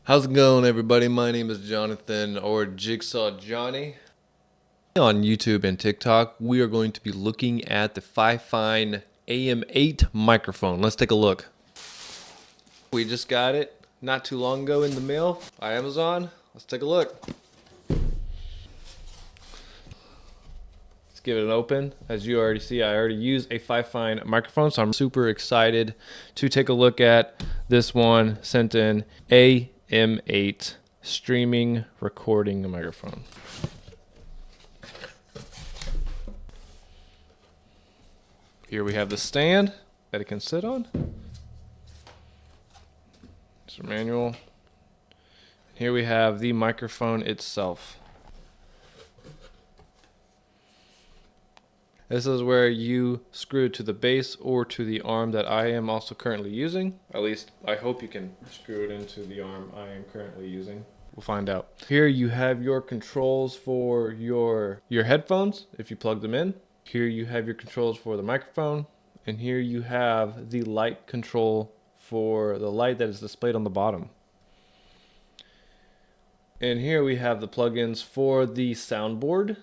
How's it going, everybody? My name is Jonathan, or Jigsaw Johnny. On YouTube and TikTok, we are going to be looking at the Fifine AM8 microphone. Let's take a look. We just got it not too long ago in the mail by Amazon. Let's take a look. Let's give it an open. As you already see, I already use a Fifine microphone, so I'm super excited to take a look at this one sent in AM8 streaming recording microphone. Here we have the stand that it can sit on. It's a manual. Here we have the microphone itself. This is where you screw to the base or to the arm that I am also currently using. At least I hope you can screw it into the arm I am currently using. We'll find out. Here you have your controls for your headphones if you plug them in. Here you have your controls for the microphone. And here you have the light control for the light that is displayed on the bottom. And here we have the plugins for the soundboard,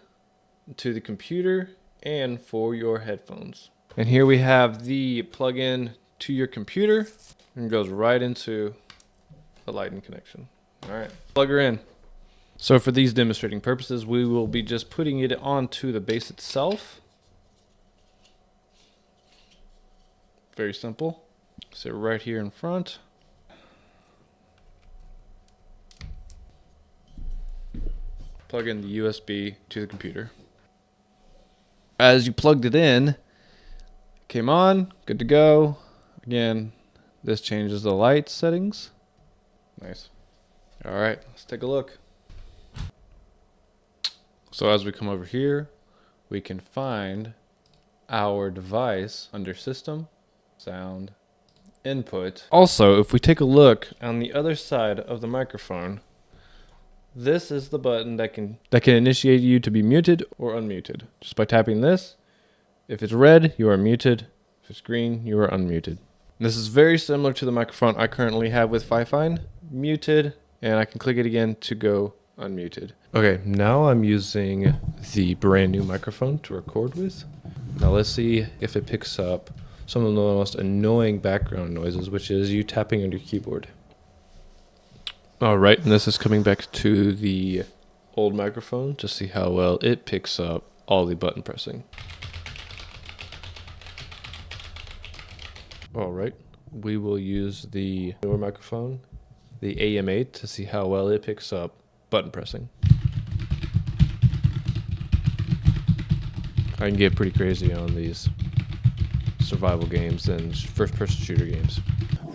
to the computer, and for your headphones. And here we have the plug-in to your computer, and it goes right into the lightning connection. All right, plug her in. So for these demonstrating purposes, we will be just putting it onto the base itself. Very simple. Sit right here in front. Plug in the USB to the computer. As you plugged it in, came on, good to go. Again, this changes the light settings. Nice. All right, let's take a look. So as we come over here, we can find our device under System, Sound, Input. Also, if we take a look on the other side of the microphone, this is the button that can initiate you to be muted or unmuted. Just by tapping this, if it's red, you are muted. If it's green, you are unmuted. This is very similar to the microphone I currently have with Fifine, muted, and I can click it again to go unmuted. Okay, now I'm using the brand new microphone to record with. Now let's see if it picks up some of the most annoying background noises, which is you tapping on your keyboard. All right, and this is coming back to the old microphone to see how well it picks up all the button pressing. All right, we will use the newer microphone, the AM8, to see how well it picks up button pressing. I can get pretty crazy on these survival games and first-person shooter games.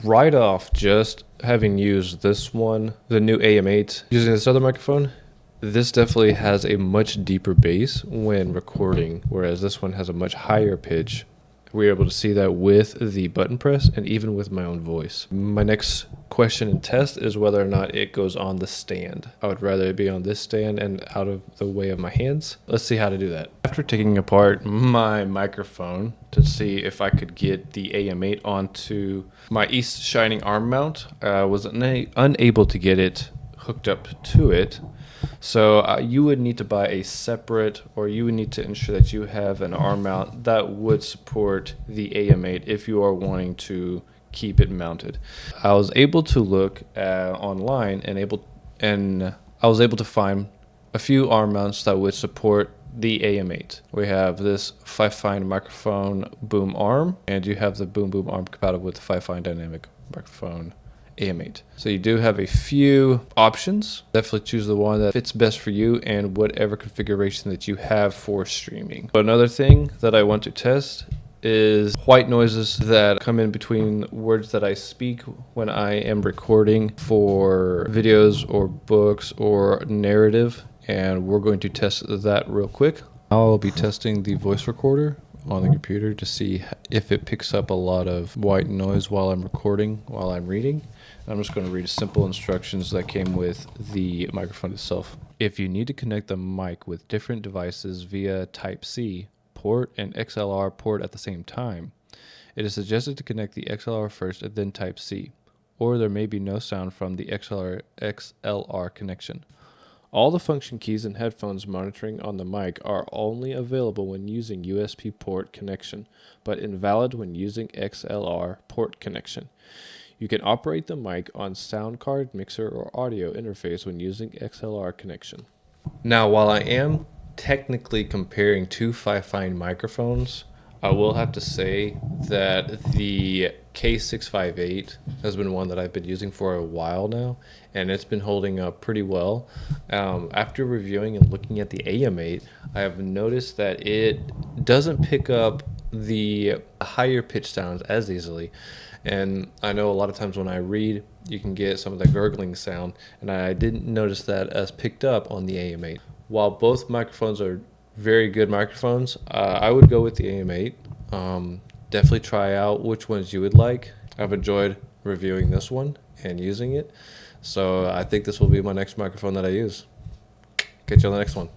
Right off, just having used this one, the new AM8, using this other microphone, this definitely has a much deeper bass when recording, whereas this one has a much higher pitch. We're able to see that with the button press and even with my own voice. My next question and test is whether or not it goes on the stand. I would rather it be on this stand and out of the way of my hands. Let's see how to do that. After taking apart my microphone to see if I could get the AM8 onto my East Shining arm mount, I was unable to get it hooked up to it. So you would need to buy a separate, or you would need to ensure that you have an arm mount that would support the AM8 if you are wanting to keep it mounted. I was able to look online and I was able to find a few arm mounts that would support the AM8. We have this Fifine microphone boom arm, and you have the boom arm compatible with the Fifine dynamic microphone AM8. So you do have a few options. Definitely choose the one that fits best for you and whatever configuration that you have for streaming. But another thing that I want to test is white noises that come in between words that I speak when I am recording for videos or books or narrative. And we're going to test that real quick. I'll be testing the voice recorder on the computer to see if it picks up a lot of white noise while I'm recording, while I'm reading. I'm just going to read simple instructions that came with the microphone itself. If you need to connect the mic with different devices via Type-C port and XLR port at the same time, it is suggested to connect the XLR first and then Type-C. or there may be no sound from the XLR connection. All the function keys and headphones monitoring on the mic are only available when using USB port connection, but invalid when using XLR port connection. You can operate the mic on sound card, mixer, or audio interface when using XLR connection. Now, while I am technically comparing two Fifine microphones, I will have to say that the K658 has been one that I've been using for a while now, and it's been holding up pretty well. After reviewing and looking at the AM8, I have noticed that it doesn't pick up the higher pitch sounds as easily. And I know a lot of times when I read, you can get some of that gurgling sound, and I didn't notice that as picked up on the AM8. While both microphones are very good microphones, I would go with the AM8. Definitely try out which ones you would like. I've enjoyed reviewing this one and using it, so I think this will be my next microphone that I use. Catch you on the next one.